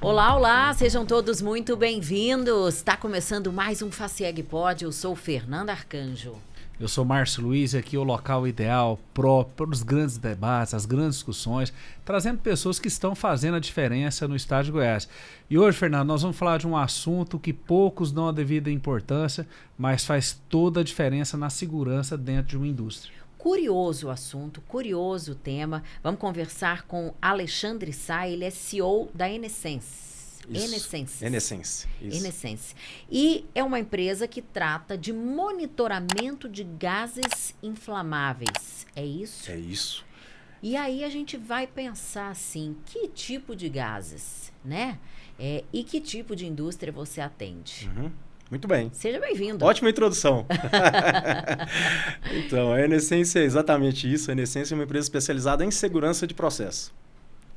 Olá, olá, sejam todos muito bem-vindos. Está começando mais um Facieg Pod. Eu sou Fernanda Arcanjo. Eu sou Márcio Luiz e aqui é o local ideal para os grandes debates, as grandes discussões, trazendo pessoas que estão fazendo a diferença no estado de Goiás. E hoje, Fernando, nós vamos falar de um assunto que poucos dão a devida importância, mas faz toda a diferença na segurança dentro de uma indústria. Curioso o assunto, curioso o tema. Vamos conversar com Alexandre Sá, ele é CEO da Enessense. Enessense. E é uma empresa que trata de monitoramento de gases inflamáveis. É isso? É isso. E aí a gente vai pensar assim, que tipo de gases, né? E que tipo de indústria você atende? Muito bem. Seja bem-vindo. Ótima introdução. Então, a Enessense é exatamente isso. A Enessense é uma empresa especializada em segurança de processo.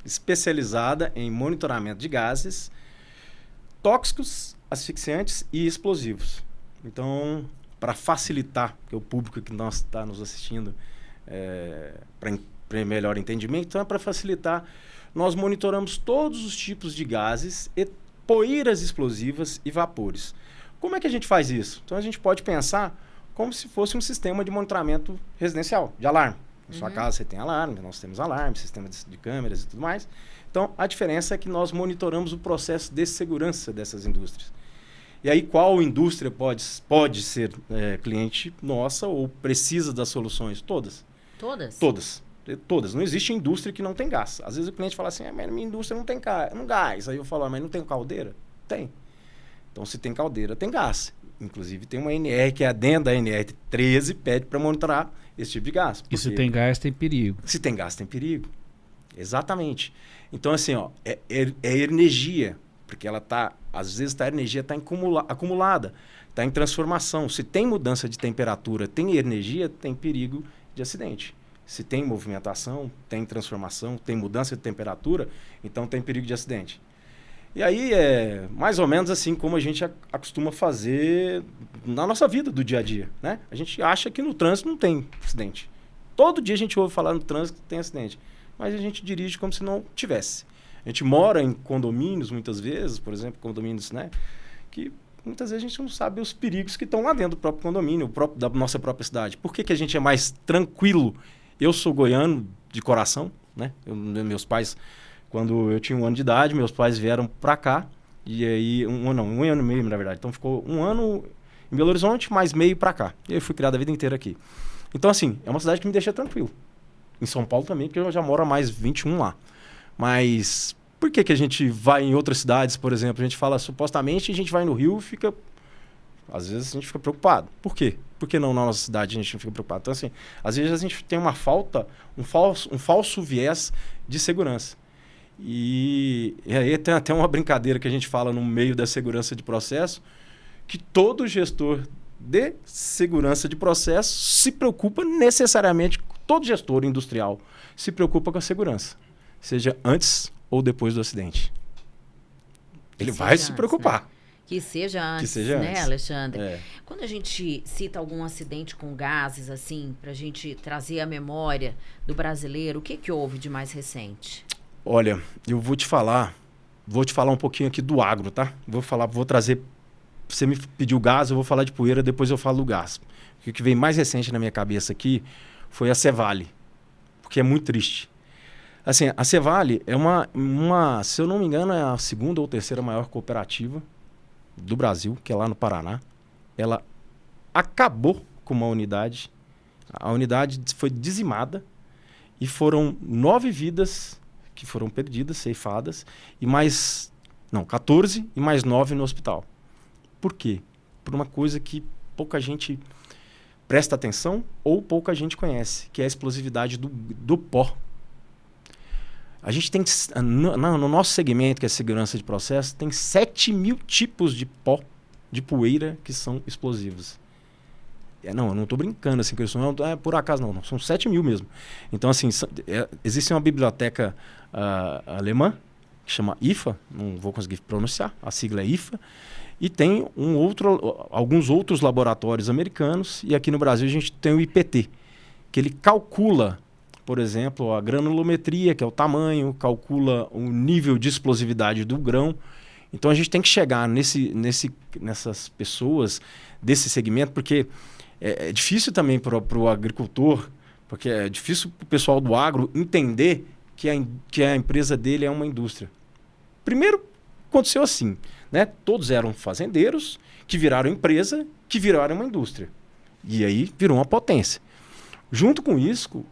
Especializada em monitoramento de gases tóxicos, asfixiantes e explosivos. Então, para facilitar, porque o público que está nos assistindo, para melhor entendimento, então é para facilitar, nós monitoramos todos os tipos de gases, poeiras explosivas e vapores. Como é que a gente faz isso? Então, a gente pode pensar como se fosse um sistema de monitoramento residencial, de alarme. Na sua casa você tem alarme, nós temos alarme, sistema de câmeras e tudo mais. Então, a diferença é que nós monitoramos o processo de segurança dessas indústrias. E aí, qual indústria pode ser cliente nossa ou precisa das soluções? Todas. Todas? Todas. Não existe indústria que não tem gás. Às vezes o cliente fala assim, mas minha indústria não tem gás. Aí eu falo, mas não tem caldeira? Tem. Então, se tem caldeira, tem gás. Inclusive, tem uma NR que é dentro da NR13, pede para monitorar esse tipo de gás. E se tem gás, tem perigo. Se tem gás, tem perigo. Exatamente. Então, assim, é energia, porque ela está, às vezes, a energia está acumulada, está em transformação. Se tem mudança de temperatura, tem energia, tem perigo de acidente. Se tem movimentação, tem transformação, tem mudança de temperatura, então tem perigo de acidente. E aí é mais ou menos assim como a gente acostuma fazer na nossa vida do dia a dia, né? A gente acha que no trânsito não tem acidente. Todo dia a gente ouve falar no trânsito que tem acidente, mas a gente dirige como se não tivesse. A gente mora em condomínios muitas vezes, por exemplo, condomínios, né? Que muitas vezes a gente não sabe os perigos que estão lá dentro do próprio condomínio, da nossa própria cidade. Por que a gente é mais tranquilo? Eu sou goiano de coração, né? Meus pais... Quando eu tinha 1 ano de idade, meus pais vieram para cá, e aí, 1 ano e meio, na verdade. Então, ficou 1 ano em Belo Horizonte, mais meio para cá. E eu fui criado a vida inteira aqui. Então, assim, é uma cidade que me deixa tranquilo. Em São Paulo também, porque eu já moro há mais 21 lá. Mas, por que a gente vai em outras cidades, por exemplo? A gente fala, supostamente, a gente vai no Rio e fica... Às vezes a gente fica preocupado. Por quê? Por que não na nossa cidade a gente não fica preocupado? Então, assim, às vezes a gente tem uma falta, um falso viés de segurança. E aí tem até uma brincadeira que a gente fala no meio da segurança de processo, que todo gestor de segurança de processo se preocupa necessariamente, todo gestor industrial se preocupa com a segurança, seja antes ou depois do acidente. Ele vai se preocupar. Né? Que seja antes, né, Alexandre? Quando a gente cita algum acidente com gases, assim, para a gente trazer a memória do brasileiro, o que houve de mais recente? Olha, eu vou te falar um pouquinho aqui do agro, tá? Vou trazer, você me pediu gás, eu vou falar de poeira, depois eu falo do gás. O que veio mais recente na minha cabeça aqui foi a Cevale, porque é muito triste. Assim, a Cevale é se eu não me engano, é a 2ª ou 3ª maior cooperativa do Brasil, que é lá no Paraná. Ela acabou com uma unidade, a unidade foi dizimada e foram 9 vidas que foram perdidas, ceifadas, 14 e mais 9 no hospital. Por quê? Por uma coisa que pouca gente presta atenção ou pouca gente conhece, que é a explosividade do pó. A gente tem, no nosso segmento, que é segurança de processo, tem 7.000 tipos de pó, de poeira, que são explosivos. Eu não estou brincando assim com isso, não é por acaso não, são 7.000 mesmo. Então, assim, existe uma biblioteca alemã, que chama IFA, não vou conseguir pronunciar, a sigla é IFA, e tem alguns outros laboratórios americanos, e aqui no Brasil a gente tem o IPT, que ele calcula, por exemplo, a granulometria, que é o tamanho, calcula o nível de explosividade do grão. Então a gente tem que chegar nessas pessoas desse segmento, porque é difícil também para o agricultor, porque é difícil para o pessoal do agro entender que a empresa dele é uma indústria. Primeiro, aconteceu assim, né? Todos eram fazendeiros que viraram empresa, que viraram uma indústria. E aí virou uma potência. Junto com isso,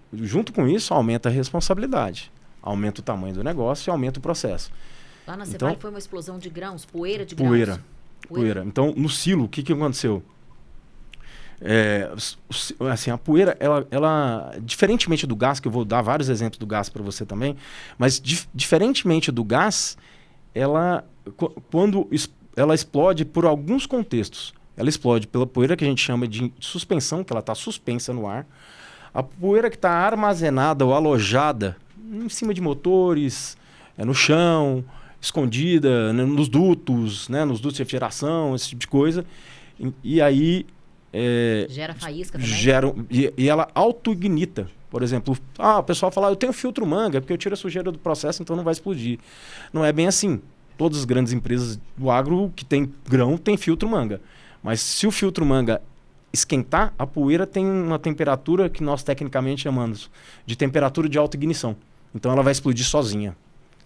aumenta a responsabilidade, aumenta o tamanho do negócio e aumenta o processo. Lá na Cevale foi uma explosão de grãos, poeira de grãos. Poeira. Então, no silo, o que aconteceu? Assim, a poeira, ela, diferentemente do gás, que eu vou dar vários exemplos do gás para você também, mas diferentemente do gás, quando ela explode por alguns contextos. Ela explode pela poeira que a gente chama de suspensão, que ela está suspensa no ar. A poeira que está armazenada ou alojada em cima de motores, no chão, escondida, né, nos dutos de refrigeração, esse tipo de coisa. E aí... gera faísca também? E ela autoignita. Por exemplo, o pessoal fala, eu tenho filtro manga, porque eu tiro a sujeira do processo, então não vai explodir. Não é bem assim. Todas as grandes empresas do agro que tem grão tem filtro manga. Mas se o filtro manga esquentar, a poeira tem uma temperatura que nós tecnicamente chamamos de temperatura de autoignição. Então ela vai explodir sozinha.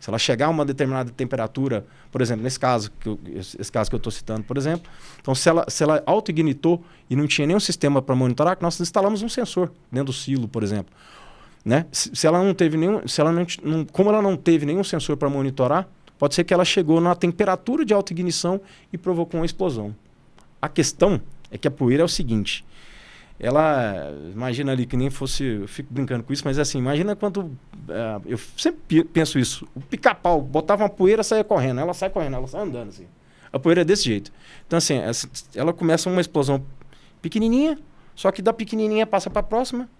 Se ela chegar a uma determinada temperatura, por exemplo, esse caso que eu estou citando, por exemplo, então se ela autoignitou e não tinha nenhum sistema para monitorar, nós instalamos um sensor dentro do silo, por exemplo. Né? Se ela não teve nenhum, como ela não teve nenhum sensor para monitorar, pode ser que ela chegou na temperatura de autoignição e provocou uma explosão. A questão é que a poeira é o seguinte, imagina ali que nem fosse, eu fico brincando com isso, mas assim, imagina quando, eu sempre penso isso, o pica-pau botava uma poeira, saia correndo, ela sai correndo, ela sai andando assim. A poeira é desse jeito. Então assim, ela começa uma explosão pequenininha, só que da pequenininha passa para a próxima,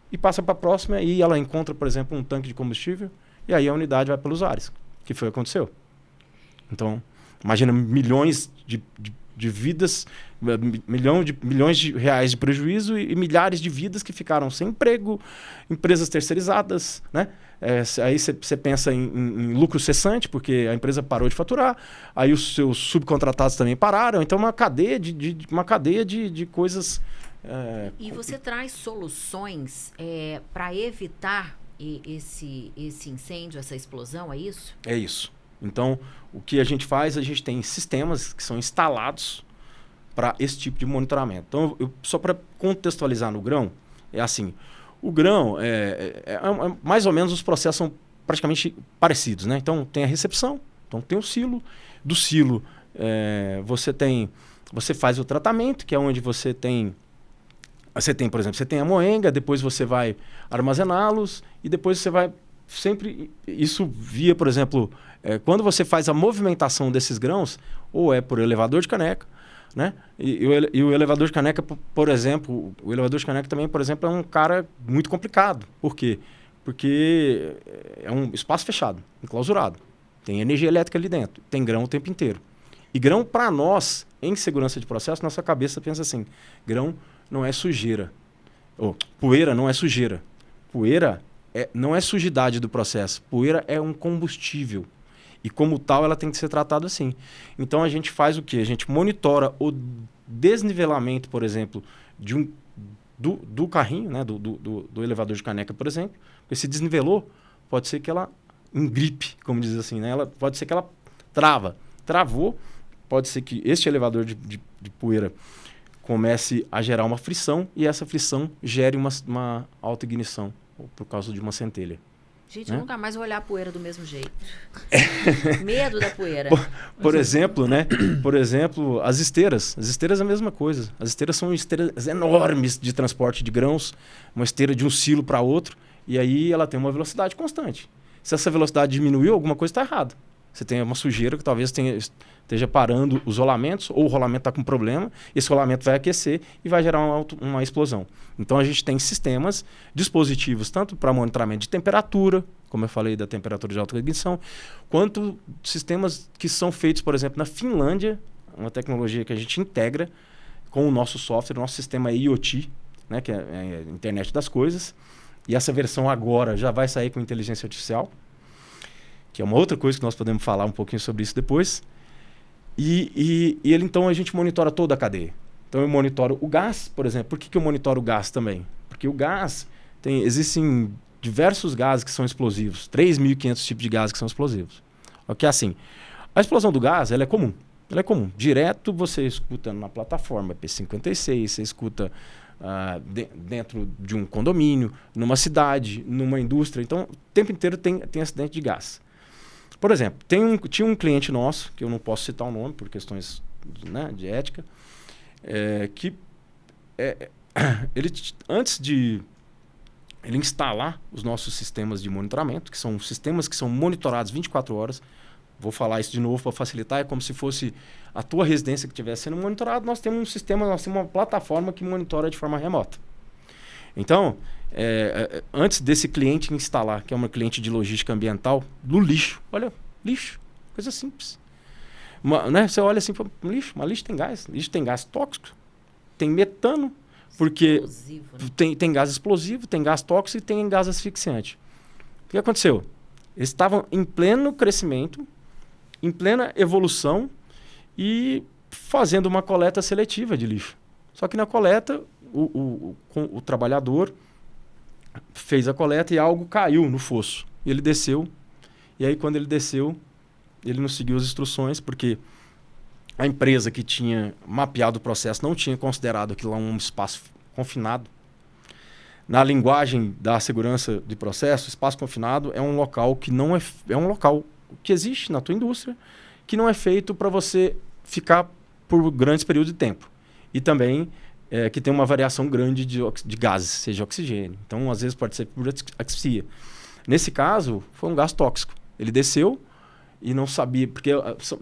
e ela encontra, por exemplo, um tanque de combustível, e aí a unidade vai pelos ares, que foi o que aconteceu. Então, imagina milhões de vidas, milhões de reais de prejuízo e milhares de vidas que ficaram sem emprego, empresas terceirizadas, né? Aí você pensa em lucro cessante, porque a empresa parou de faturar, aí os seus subcontratados também pararam, então uma cadeia de coisas... E você traz soluções para evitar esse incêndio, essa explosão, é isso? É isso. Então, o que a gente faz, a gente tem sistemas que são instalados para esse tipo de monitoramento. Então, só para contextualizar no grão, é assim, o grão, mais ou menos os processos são praticamente parecidos, né? Então, tem a recepção, então tem o silo, do silo você faz o tratamento, que é onde você tem, por exemplo, você tem a moenga, depois você vai armazená-los e depois você vai sempre, isso via, por exemplo, quando você faz a movimentação desses grãos, ou é por elevador de caneca, né? E o elevador de caneca, por exemplo, o elevador de caneca também, por exemplo, é um cara muito complicado. Por quê? Porque é um espaço fechado, enclausurado. Tem energia elétrica ali dentro, tem grão o tempo inteiro. E grão, para nós, em segurança de processo, nossa cabeça pensa assim, grão não é sujeira. Poeira não é sujeira. Poeira não é sujidade do processo. Poeira é um combustível. E como tal, ela tem que ser tratada assim. Então, a gente faz o quê? A gente monitora o desnivelamento, por exemplo, do carrinho, né? do elevador de caneca, por exemplo. Porque se desnivelou, pode ser que ela engripe, como diz assim, né? Pode ser que ela travou, pode ser que este elevador de poeira comece a gerar uma frição e essa frição gere uma autoignição por causa de uma centelha. Gente, eu nunca mais vou olhar a poeira do mesmo jeito. Medo da poeira. Por exemplo, né? Por exemplo, as esteiras. As esteiras é a mesma coisa. As esteiras são esteiras enormes de transporte de grãos, uma esteira de um silo para outro, e aí ela tem uma velocidade constante. Se essa velocidade diminuiu, alguma coisa está errada. Você tem uma sujeira que talvez esteja parando os rolamentos, ou o rolamento está com problema, esse rolamento vai aquecer e vai gerar uma explosão. Então a gente tem sistemas, dispositivos, tanto para monitoramento de temperatura, como eu falei da temperatura de autoignição, quanto sistemas que são feitos, por exemplo, na Finlândia, uma tecnologia que a gente integra com o nosso software, o nosso sistema IoT, né, que é a internet das coisas. E essa versão agora já vai sair com inteligência artificial, que é uma outra coisa que nós podemos falar um pouquinho sobre isso depois. E ele, então, a gente monitora toda a cadeia. Então, eu monitoro o gás, por exemplo. Por que eu monitoro o gás também? Porque o gás, existem diversos gases que são explosivos. 3.500 tipos de gases que são explosivos. Ok, assim, a explosão do gás, ela é comum. Ela é comum. Direto você escuta na plataforma P56, você escuta dentro de um condomínio, numa cidade, numa indústria. Então, o tempo inteiro tem acidente de gás. Por exemplo, tinha um cliente nosso, que eu não posso citar o nome por questões de ética, antes de ele instalar os nossos sistemas de monitoramento, que são sistemas que são monitorados 24 horas, vou falar isso de novo para facilitar, é como se fosse a tua residência que estivesse sendo monitorada, nós temos um sistema, nós temos uma plataforma que monitora de forma remota. Então, antes desse cliente instalar, que é uma cliente de logística ambiental, do lixo, olha, lixo, coisa simples. Você olha assim, lixo, mas lixo tem gás tóxico, tem metano, porque explosivo, né? tem gás explosivo, tem gás tóxico e tem gás asfixiante. O que aconteceu? Eles estavam em pleno crescimento, em plena evolução e fazendo uma coleta seletiva de lixo. Só que na coleta, o trabalhador fez a coleta e algo caiu no fosso. E ele desceu. E aí, quando ele desceu, ele não seguiu as instruções, porque a empresa que tinha mapeado o processo não tinha considerado aquilo lá um espaço confinado. Na linguagem da segurança de processo, espaço confinado é um local que não é um local que existe na tua indústria, que não é feito para você ficar por grandes períodos de tempo. E também que tem uma variação grande de gases, seja oxigênio. Então, às vezes, pode ser por asfixia. Nesse caso, foi um gás tóxico. Ele desceu e não sabia, porque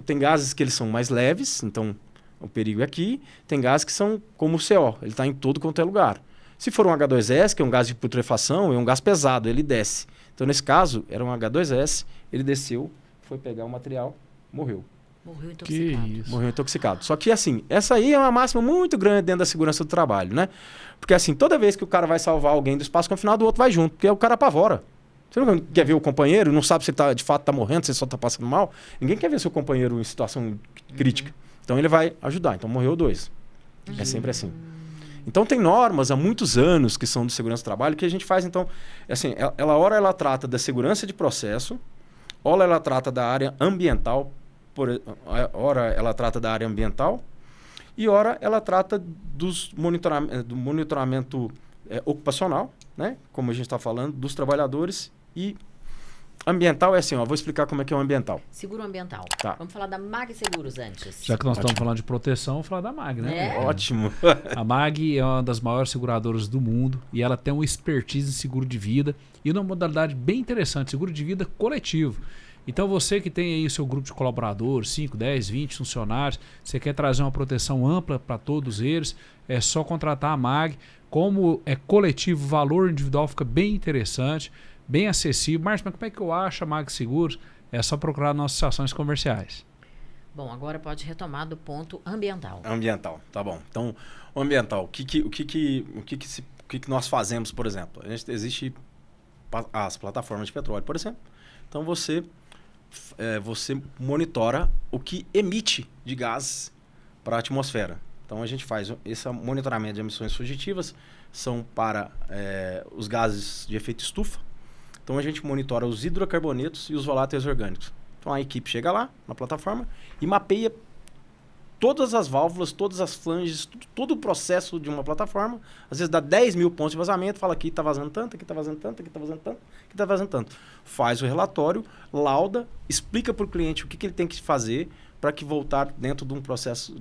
tem gases que eles são mais leves, então o perigo é aqui. Tem gases que são como o CO, ele está em todo quanto é lugar. Se for um H2S, que é um gás de putrefação, é um gás pesado, ele desce. Então, nesse caso, era um H2S, ele desceu, foi pegar o material, morreu. Morreu intoxicado. Morreu intoxicado. Só que, assim, essa aí é uma máxima muito grande dentro da segurança do trabalho, né? Porque, assim, toda vez que o cara vai salvar alguém do espaço confinado, o outro vai junto, porque o cara apavora. Você não quer ver o companheiro, não sabe se ele de fato está morrendo, se ele só está passando mal. Ninguém quer ver seu companheiro em situação crítica. Então, ele vai ajudar. Então, morreu 2. É sempre assim. Então, tem normas há muitos anos que são de segurança do trabalho que a gente faz, então, assim, ora ela trata da segurança de processo, ora ela trata da área ambiental, ora ela trata da área ambiental e ora ela trata do monitoramento ocupacional, né? Como a gente está falando, dos trabalhadores. E ambiental é assim, vou explicar como é que é o ambiental. Seguro ambiental. Tá. Vamos falar da MAG Seguros antes. Já que nós estamos falando de proteção, vamos falar da MAG, né? Ótimo. A MAG é uma das maiores seguradoras do mundo e ela tem uma expertise em seguro de vida e uma modalidade bem interessante, seguro de vida coletivo. Então você que tem aí o seu grupo de colaboradores, 5, 10, 20 funcionários, você quer trazer uma proteção ampla para todos eles, é só contratar a MAG. Como é coletivo, o valor individual fica bem interessante, bem acessível. Márcio, mas como é que eu acho a MAG Seguros? É só procurar nossas ações comerciais. Bom, agora pode retomar do ponto ambiental. Ambiental, tá bom. Então, o ambiental, o que nós fazemos, por exemplo? Existe as plataformas de petróleo, por exemplo. Então, você monitora o que emite de gases para a atmosfera. Então, a gente faz esse monitoramento de emissões fugitivas, são para os gases de efeito estufa. Então, a gente monitora os hidrocarbonetos e os voláteis orgânicos. Então, a equipe chega lá, na plataforma, e mapeia todas as válvulas, todas as flanges, todo o processo de uma plataforma. Às vezes dá 10 mil pontos de vazamento, fala aqui está vazando tanto, aqui está vazando tanto, aqui está vazando tanto, aqui está vazando tanto. Faz o relatório, lauda, explica para o cliente o que ele tem que fazer para que voltar dentro de um processo,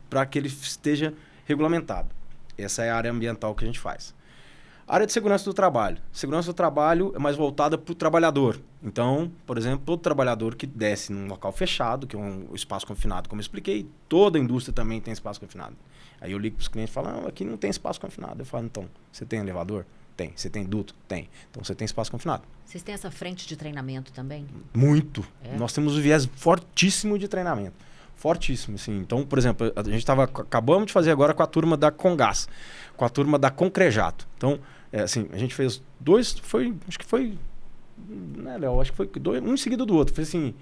para que ele esteja regulamentado. Essa é a área ambiental que a gente faz. A área de segurança do trabalho. Segurança do trabalho é mais voltada para o trabalhador. Então, por exemplo, todo trabalhador que desce num local fechado, que é um espaço confinado, como eu expliquei, toda a indústria também tem espaço confinado. Aí eu ligo para os clientes e falo, aqui não tem espaço confinado. Eu falo, então, você tem elevador? Tem. Você tem duto? Tem. Então, você tem espaço confinado. Vocês têm essa frente de treinamento também? Muito. Nós temos um viés fortíssimo de treinamento. Fortíssimo, assim. Então, por exemplo, a gente acabamos de fazer agora com a turma da Congás, com a turma da Concrejato. Então, assim, a gente fez 2, acho que foi, né, Léo? Acho que foi 2, um em seguida do outro. Foi assim,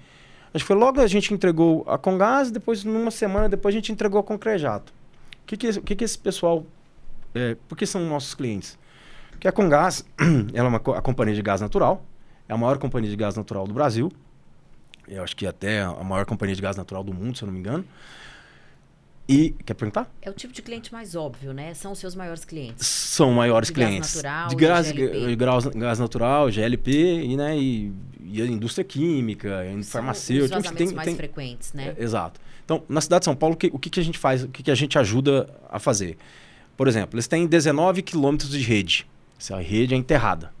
acho que foi logo a gente entregou a Comgás, depois, numa semana depois, a gente entregou a Concrejato. O que esse pessoal... por que são nossos clientes? Porque a Comgás, ela é a companhia de gás natural, é a maior companhia de gás natural do Brasil. Eu acho que até a maior companhia de gás natural do mundo, se eu não me engano. E, quer perguntar? É o tipo de cliente mais óbvio, né? São os seus maiores clientes. São maiores clientes. De gás natural, gás natural, GLP e a indústria química, farmacêutica. Os vazamentos mais frequentes, né? Exato. Então, na cidade de São Paulo, o que a gente faz? O que a gente ajuda a fazer? Por exemplo, eles têm 19 quilômetros de rede. Essa rede é enterrada.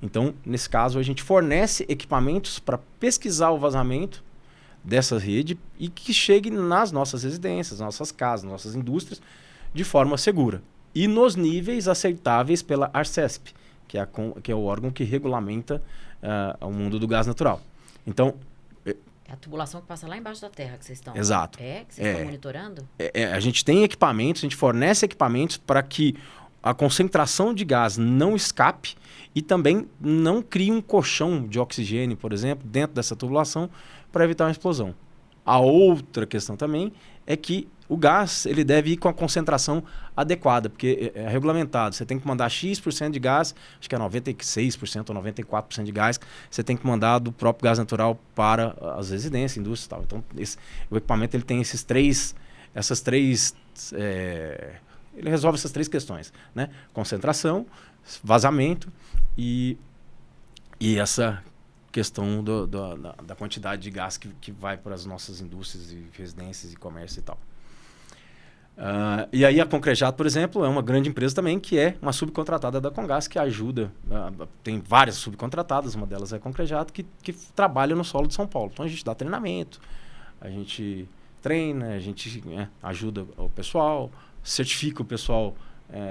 Então, nesse caso, a gente fornece equipamentos para pesquisar o vazamento dessa rede e que chegue nas nossas residências, nossas casas, nossas indústrias, de forma segura. E nos níveis aceitáveis pela Arcesp, que é o órgão que regulamenta o mundo do gás natural. Então... É a tubulação que passa lá embaixo da terra que vocês estão... Exato. Que vocês estão monitorando? A gente tem equipamentos, a gente fornece equipamentos para que a concentração de gás não escape e também não crie um colchão de oxigênio, por exemplo, dentro dessa tubulação para evitar uma explosão. A outra questão também é que o gás ele deve ir com a concentração adequada, porque é regulamentado. Você tem que mandar X% de gás, acho que é 96% ou 94% de gás, você tem que mandar do próprio gás natural para as residências, indústrias e tal. Então, o equipamento ele tem essas três... ele resolve essas 3 questões, né? Concentração, vazamento e essa questão da quantidade de gás que vai para as nossas indústrias e residências e comércio e tal. E aí a Concrejato, por exemplo, é uma grande empresa também que é uma subcontratada da Comgás que ajuda, tem várias subcontratadas, uma delas é a Concrejato, que trabalha no solo de São Paulo. Então a gente dá treinamento, a gente treina, a gente ajuda o pessoal, certifica o pessoal,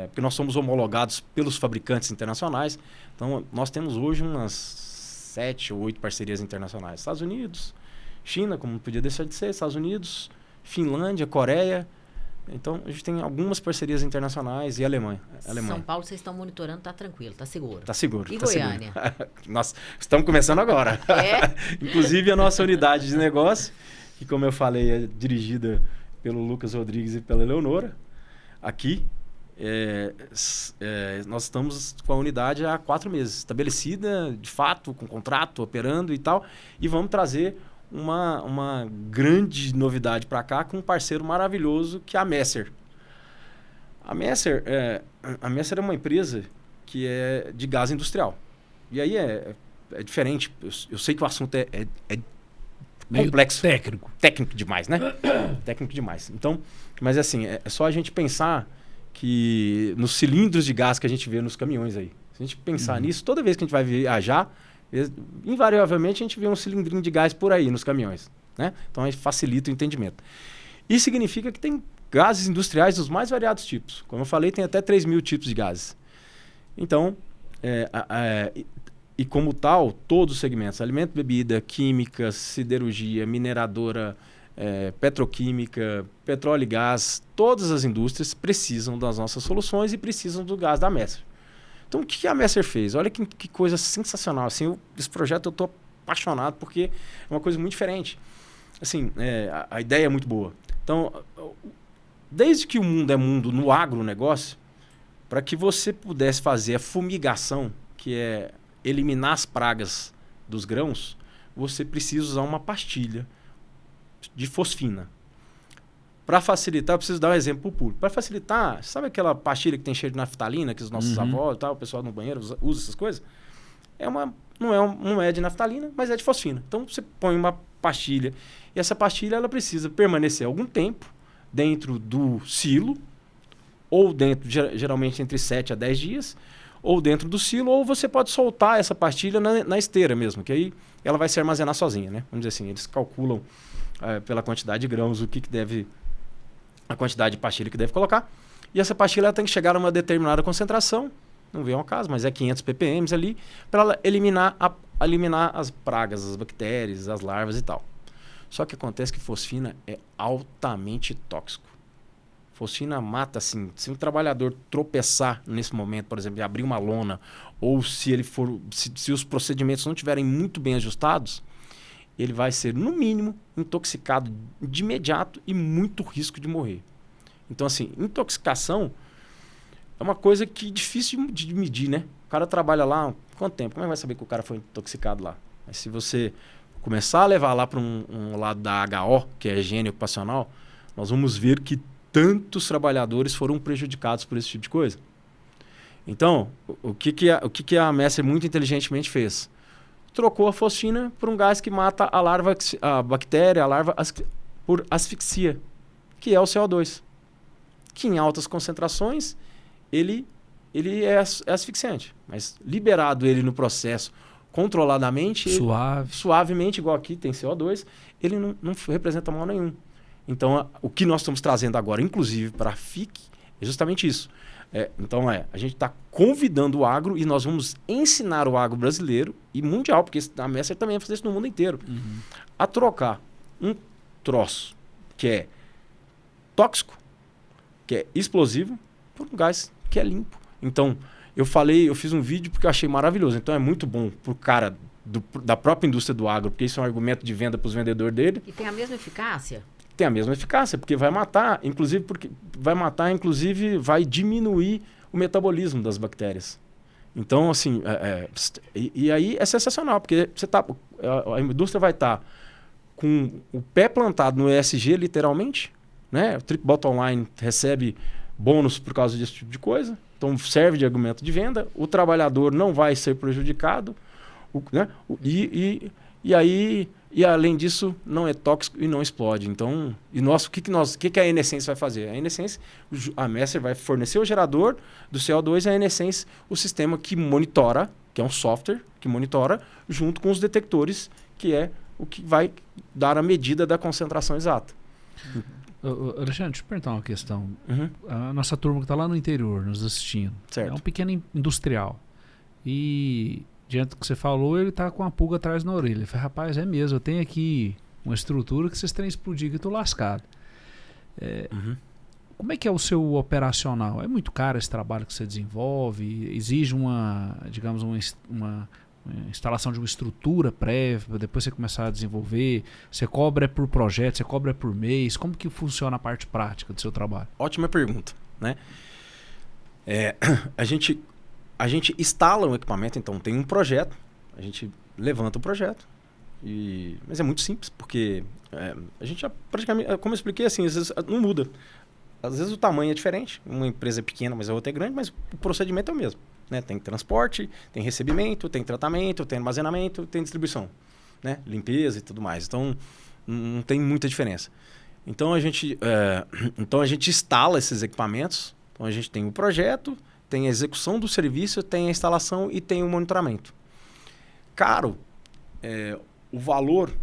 porque nós somos homologados pelos fabricantes internacionais. Então nós temos hoje umas 7 ou 8 parcerias internacionais. Estados Unidos, China, como não podia deixar de ser, Estados Unidos, Finlândia, Coreia. Então, a gente tem algumas parcerias internacionais e Alemanha. São Paulo, vocês estão monitorando, tá tranquilo, tá seguro. Tá seguro. E Goiânia? Nós estamos começando agora. Inclusive, a nossa unidade de negócio, que como eu falei, é dirigida pelo Lucas Rodrigues e pela Eleonora, aqui, nós estamos com a unidade há 4 meses, estabelecida, de fato, com contrato, operando e tal, e vamos trazer uma grande novidade para cá com um parceiro maravilhoso que é a Messer. A Messer é uma empresa que é de gás industrial. E aí é diferente. Eu sei que o assunto é complexo. Técnico demais, né? Técnico demais. Então, mas assim, é só a gente pensar que nos cilindros de gás que a gente vê nos caminhões aí. Se a gente pensar nisso, toda vez que a gente vai viajar, invariavelmente a gente vê um cilindrinho de gás por aí nos caminhões, né? Então aí facilita o entendimento. Isso significa que tem gases industriais dos mais variados tipos. Como eu falei, tem até 3.000 tipos de gases. Então, e como tal, todos os segmentos, alimento, bebida, química, siderurgia, mineradora, petroquímica, petróleo e gás, todas as indústrias precisam das nossas soluções e precisam do gás da Messer. Então, o que a Messer fez? Olha que coisa sensacional. Assim, esse projeto eu estou apaixonado porque é uma coisa muito diferente. Assim, a ideia é muito boa. Então, desde que o mundo é mundo no agronegócio, para que você pudesse fazer a fumigação, que é eliminar as pragas dos grãos, você precisa usar uma pastilha de fosfina. Para facilitar, eu preciso dar um exemplo para o público. Para facilitar, sabe aquela pastilha que tem cheiro de naftalina, que os nossos avós, tal, o pessoal no banheiro usa essas coisas? Não é de naftalina, mas é de fosfina. Então, você põe uma pastilha, e essa pastilha ela precisa permanecer algum tempo dentro do silo, ou dentro, geralmente entre 7 a 10 dias, ou dentro do silo, ou você pode soltar essa pastilha na esteira mesmo, que aí ela vai se armazenar sozinha, né? Vamos dizer assim, eles calculam pela quantidade de grãos a quantidade de pastilha que deve colocar. E essa pastilha ela tem que chegar a uma determinada concentração, não vem ao caso, mas é 500 ppm ali, para ela eliminar as pragas, as bactérias, as larvas e tal. Só que acontece que fosfina é altamente tóxico. Fosfina mata, assim, se um trabalhador tropeçar nesse momento, por exemplo, de abrir uma lona, ou se ele for, se os procedimentos não estiverem muito bem ajustados, ele vai ser, no mínimo, intoxicado de imediato e muito risco de morrer. Então, assim, intoxicação é uma coisa que é difícil de medir, né? O cara trabalha lá, quanto tempo? Como é que vai saber que o cara foi intoxicado lá? Mas se você começar a levar lá para um lado da HO, que é higiene ocupacional, nós vamos ver que tantos trabalhadores foram prejudicados por esse tipo de coisa. Então, o que a Messer muito inteligentemente fez? Trocou a fosfina por um gás que mata a larva, a bactéria, a larva por asfixia, que é o CO2. Que em altas concentrações, ele é asfixiante. Mas liberado ele no processo, controladamente, suavemente, igual aqui tem CO2, ele não representa mal nenhum. Então, o que nós estamos trazendo agora, inclusive para a FIC, é justamente isso. A gente está convidando o agro e nós vamos ensinar o agro brasileiro e mundial, porque a Messer também vai fazer isso no mundo inteiro, a trocar um troço que é tóxico, que é explosivo, por um gás que é limpo. Então, eu fiz um vídeo porque eu achei maravilhoso. Então, é muito bom para o cara da própria indústria do agro, porque isso é um argumento de venda para os vendedores dele. E tem a mesma eficácia? Tem a mesma eficácia, porque vai matar, inclusive, vai diminuir o metabolismo das bactérias. Então, assim, e aí é sensacional, porque a indústria vai estar com o pé plantado no ESG, literalmente, né? O Triple Bottom Line recebe bônus por causa desse tipo de coisa, então serve de argumento de venda, o trabalhador não vai ser prejudicado, né? E além disso, não é tóxico e não explode. Então, o que a Enescence vai fazer? A Enescence, a Messer vai fornecer o gerador do CO2 e a Enescence, o sistema que monitora, que é um software que monitora, junto com os detectores, que é o que vai dar a medida da concentração exata. Alexandre, deixa eu perguntar uma questão. A nossa turma que está lá no interior, nos assistindo, é um pequeno industrial. E diante do que você falou, ele está com a pulga atrás na orelha. Ele falou, rapaz, é mesmo, eu tenho aqui uma estrutura que vocês terem explodido e estou lascado. Como é que é o seu operacional? É muito caro esse trabalho que você desenvolve? Exige uma instalação de uma estrutura prévia para depois você começar a desenvolver? Você cobra por projeto, você cobra por mês? Como que funciona a parte prática do seu trabalho? Ótima pergunta, né? A gente instala um equipamento, então tem um projeto, a gente levanta o projeto, mas é muito simples, porque a gente já praticamente, como eu expliquei, assim, às vezes não muda. Às vezes o tamanho é diferente, uma empresa é pequena, mas a outra é grande, mas o procedimento é o mesmo. Né? Tem transporte, tem recebimento, tem tratamento, tem armazenamento, tem distribuição, né? Limpeza e tudo mais. Então, não tem muita diferença. Então, a gente instala esses equipamentos, então a gente tem o projeto, tem a execução do serviço, tem a instalação e tem o monitoramento. Caro, o valor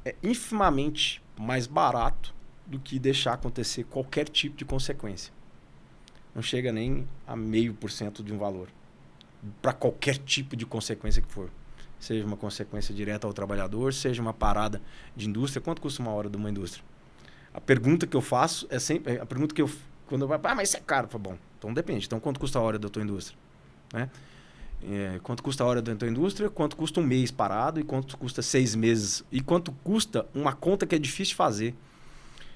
é infimamente mais barato do que deixar acontecer qualquer tipo de consequência. Não chega nem a 0,5% de um valor. Para qualquer tipo de consequência que for. Seja uma consequência direta ao trabalhador, seja uma parada de indústria. Quanto custa uma hora de uma indústria? A pergunta que eu faço é sempre... Quando eu falo, mas isso é caro. Eu falo, bom, então depende. Então, quanto custa a hora da tua indústria? Né? Quanto custa a hora da tua indústria? Quanto custa um mês parado? E quanto custa 6 meses? E quanto custa uma conta que é difícil de fazer?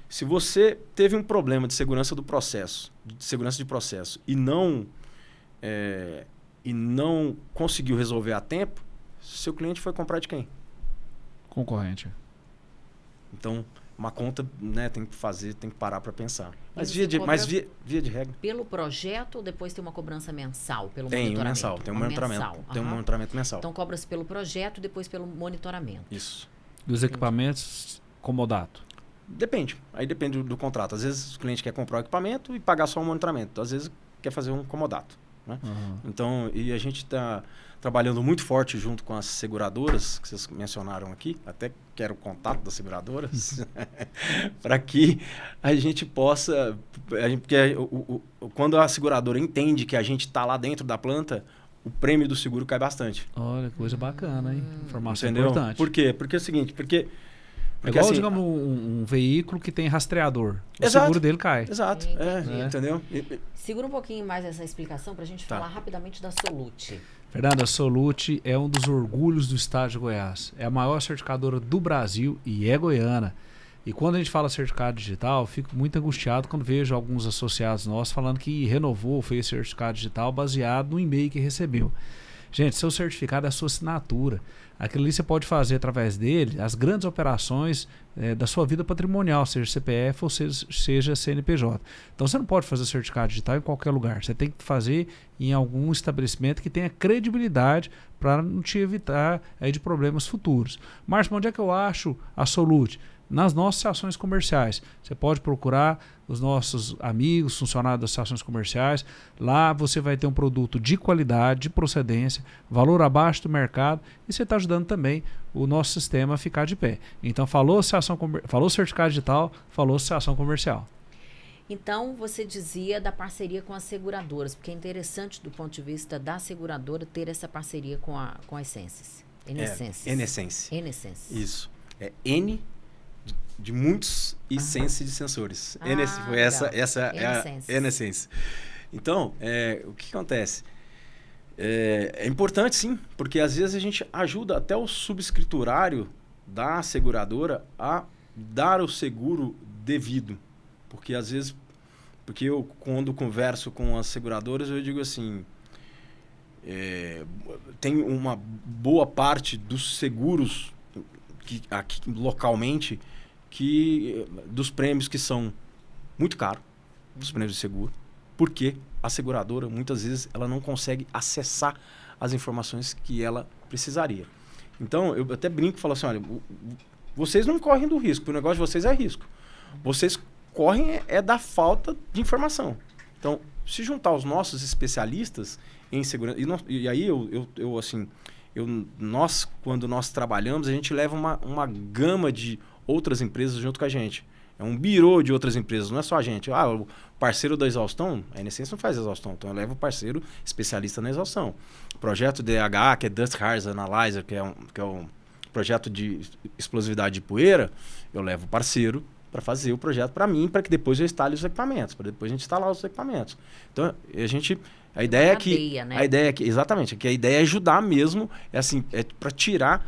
Se você teve um problema de segurança do processo, e não conseguiu resolver a tempo, seu cliente foi comprar de quem? Concorrente. Então, uma conta, né, tem que parar para pensar. Mas via de regra. Pelo projeto ou depois tem uma cobrança mensal pelo monitoramento? Tem um monitoramento. Tem um monitoramento mensal. Então cobra-se pelo projeto e depois pelo monitoramento. Isso. Dos equipamentos, comodato? Depende. Aí depende do contrato. Às vezes o cliente quer comprar o equipamento e pagar só o monitoramento. Às vezes quer fazer um comodato. Né? Então, e a gente está trabalhando muito forte junto com as seguradoras, que vocês mencionaram aqui, até quero o contato das seguradoras, para que a gente possa... Porque quando a seguradora entende que a gente está lá dentro da planta, o prêmio do seguro cai bastante. Olha, coisa bacana, hein? Informação Entendeu? importante. Por quê? Porque é o seguinte, Porque, igual, assim, digamos, um veículo que tem rastreador. O seguro dele cai. Exato. Entendeu? Segura um pouquinho mais essa explicação para a gente falar rapidamente da Solute. Fernando, a Solute é um dos orgulhos do estado de Goiás. É a maior certificadora do Brasil e é goiana. E quando a gente fala certificado digital, eu fico muito angustiado quando vejo alguns associados nossos falando que renovou, fez certificado digital baseado no e-mail que recebeu. Gente, seu certificado é a sua assinatura. Aquilo ali você pode fazer através dele as grandes operações da sua vida patrimonial, seja CPF ou seja CNPJ. Então você não pode fazer certificado digital em qualquer lugar. Você tem que fazer em algum estabelecimento que tenha credibilidade para não te evitar de problemas futuros. Márcio, onde é que eu acho a Solute? Nas nossas ações comerciais. Você pode procurar os nossos amigos, funcionários das ações comerciais. Lá você vai ter um produto de qualidade, de procedência, valor abaixo do mercado e você está ajudando também o nosso sistema a ficar de pé. Então, falou certificado digital, falou ação comercial. Então, você dizia da parceria com as seguradoras, porque é interessante do ponto de vista da seguradora ter essa parceria com a Enessences. Enessences. Isso. É N de muitos e sense de sensores. Essa é a Enessences. Então, o que acontece? É importante, sim, porque às vezes a gente ajuda até o subscriturário da seguradora a dar o seguro devido. Porque às vezes, eu quando converso com as seguradoras, eu digo assim, tem uma boa parte dos seguros aqui localmente dos prêmios que são muito caros, dos prêmios de seguro, porque a seguradora, muitas vezes, ela não consegue acessar as informações que ela precisaria. Então, eu até brinco e falo assim, olha, vocês não correm do risco, o negócio de vocês é risco. Vocês correm da falta de informação. Então, se juntar os nossos especialistas em segurança... E aí, nós, quando nós trabalhamos, a gente leva uma gama de outras empresas junto com a gente. É um birô de outras empresas, não é só a gente. O parceiro da exaustão, a Enessences não faz exaustão, então eu levo o parceiro especialista na exaustão. O projeto DH, que é Dust Harz Analyzer, que é um projeto de explosividade de poeira, eu levo o parceiro para fazer o projeto para mim, para que depois eu instale os equipamentos, para depois a gente instalar os equipamentos. Então, a ideia é que... Né? A ideia é que, exatamente, que a ideia é ajudar mesmo, para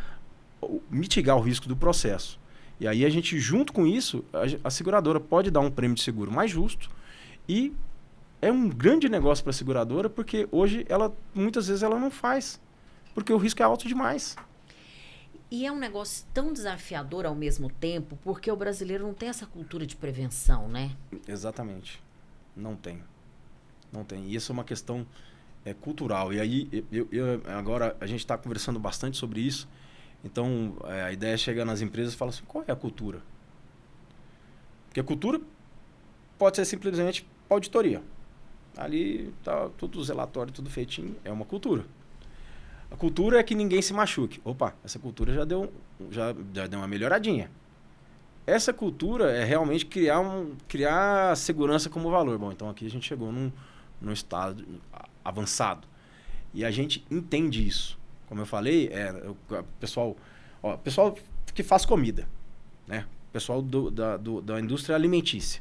mitigar o risco do processo. E aí a gente, junto com isso, a seguradora pode dar um prêmio de seguro mais justo e é um grande negócio para a seguradora, porque hoje, muitas vezes, ela não faz, porque o risco é alto demais. E é um negócio tão desafiador ao mesmo tempo, porque o brasileiro não tem essa cultura de prevenção, né? Exatamente. Não tem. E isso é uma questão cultural. E aí, agora, a gente está conversando bastante sobre isso. Então, a ideia é chegar nas empresas e falar assim, qual é a cultura? Porque a cultura pode ser simplesmente auditoria. Ali está tudo relatório, tudo feitinho, é uma cultura. A cultura é que ninguém se machuque. Opa, essa cultura já deu uma melhoradinha. Essa cultura é realmente criar segurança como valor. Bom, então aqui a gente chegou num estado avançado. E a gente entende isso. Como eu falei, pessoal que faz comida, né? Pessoal da indústria alimentícia,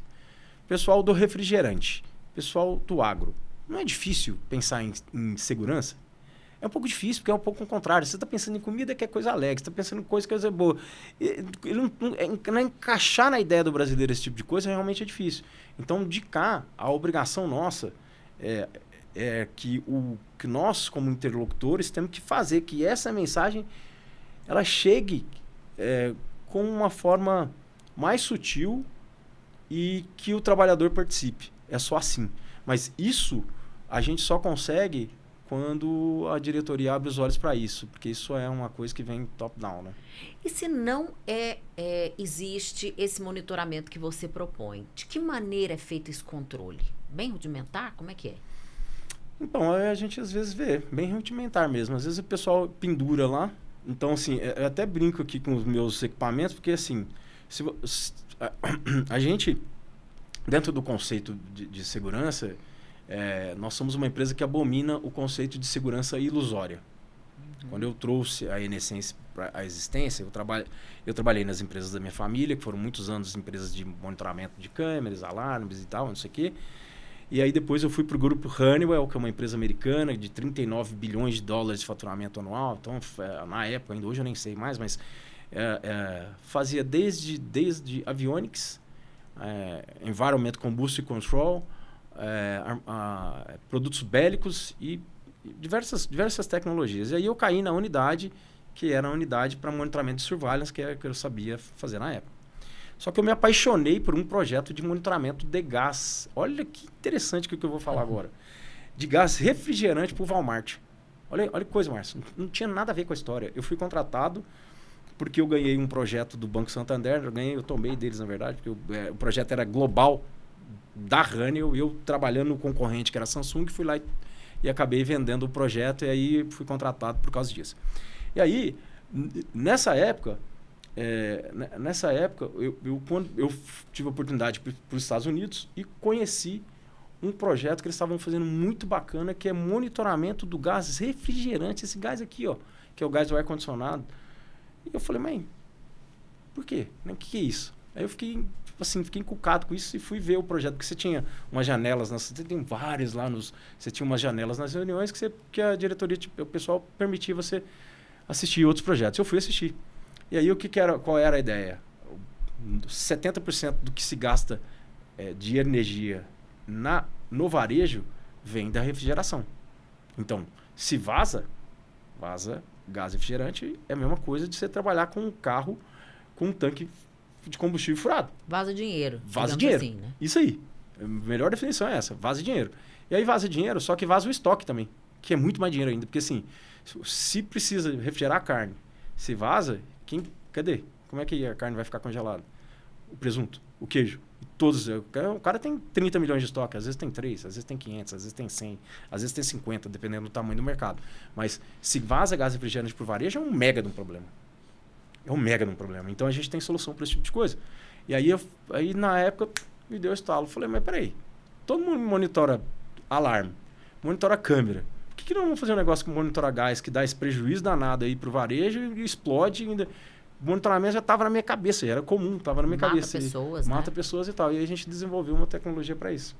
pessoal do refrigerante, pessoal do agro. Não é difícil pensar em segurança? É um pouco difícil, porque é um pouco o contrário. Você está pensando em comida, que é coisa alegre, você está pensando em coisa boa. Não encaixar na ideia do brasileiro esse tipo de coisa realmente é difícil. Então, de cá, a obrigação nossa é que nós, como interlocutores, temos que fazer que essa mensagem ela chegue com uma forma mais sutil e que o trabalhador participe. É só assim. Mas isso a gente só consegue quando a diretoria abre os olhos para isso, porque isso é uma coisa que vem top-down, né? E se não existe esse monitoramento que você propõe, de que maneira é feito esse controle? Bem rudimentar? Como é que é? Então, a gente às vezes vê, bem rudimentar mesmo. Às vezes o pessoal pendura lá. Então, assim, eu até brinco aqui com os meus equipamentos, porque, assim, a gente, dentro do conceito de segurança, nós somos uma empresa que abomina o conceito de segurança ilusória. Quando eu trouxe a Enessense para a existência, eu trabalhei nas empresas da minha família, que foram muitos anos empresas de monitoramento de câmeras, alarmes e tal, não sei o quê. E aí depois eu fui para o grupo Honeywell, que é uma empresa americana de 39 bilhões de dólares de faturamento anual. Então, na época, ainda hoje eu nem sei mais, mas fazia desde avionics, environment combustion control, produtos bélicos e diversas tecnologias. E aí eu caí na unidade, que era a unidade para monitoramento de surveillance, que era que eu sabia fazer na época. Só que eu me apaixonei por um projeto de monitoramento de gás. Olha que interessante o que eu vou falar agora. De gás refrigerante para o Walmart. Olha que coisa, Márcio. Não tinha nada a ver com a história. Eu fui contratado porque eu ganhei um projeto do Banco Santander. Eu tomei deles, na verdade, porque o projeto era global da Honeywell. E eu trabalhando no concorrente, que era a Samsung, fui lá e acabei vendendo o projeto. E aí fui contratado por causa disso. E aí, nessa época... quando eu tive a oportunidade de ir para os Estados Unidos e conheci um projeto que eles estavam fazendo muito bacana, que é monitoramento do gás refrigerante, esse gás aqui, ó, que é o gás do ar-condicionado. E eu falei, mãe, por quê? O que é isso? Aí eu fiquei encucado com isso e fui ver o projeto, porque você tinha umas janelas, você tem vários lá, você tinha umas janelas nas reuniões que a diretoria, o pessoal permitia você assistir outros projetos. Eu fui assistir. E aí, qual era a ideia? 70% do que se gasta de energia no varejo vem da refrigeração. Então, se vaza gás refrigerante, é a mesma coisa de você trabalhar com um carro com um tanque de combustível furado. Vaza dinheiro. Vaza dinheiro. Assim, né? Isso aí. A melhor definição é essa. Vaza dinheiro. E aí vaza dinheiro, só que vaza o estoque também, que é muito mais dinheiro ainda. Porque assim, se precisa refrigerar a carne, se vaza... Cadê? Como é que a carne vai ficar congelada? O presunto, o queijo, todos. O cara tem 30 milhões de estoque, às vezes tem 3, às vezes tem 500, às vezes tem 100, às vezes tem 50, dependendo do tamanho do mercado. Mas se vaza gás refrigerante por varejo, é um mega de um problema. Então a gente tem solução para esse tipo de coisa. E aí na época, me deu estalo. Falei, mas peraí, todo mundo monitora alarme, monitora câmera. Por que não vamos fazer um negócio que monitora gás, que dá esse prejuízo danado aí pro varejo e explode ainda? O monitoramento já estava na minha cabeça, era comum, estava na minha cabeça. Mata pessoas e tal. E aí a gente desenvolveu uma tecnologia para isso.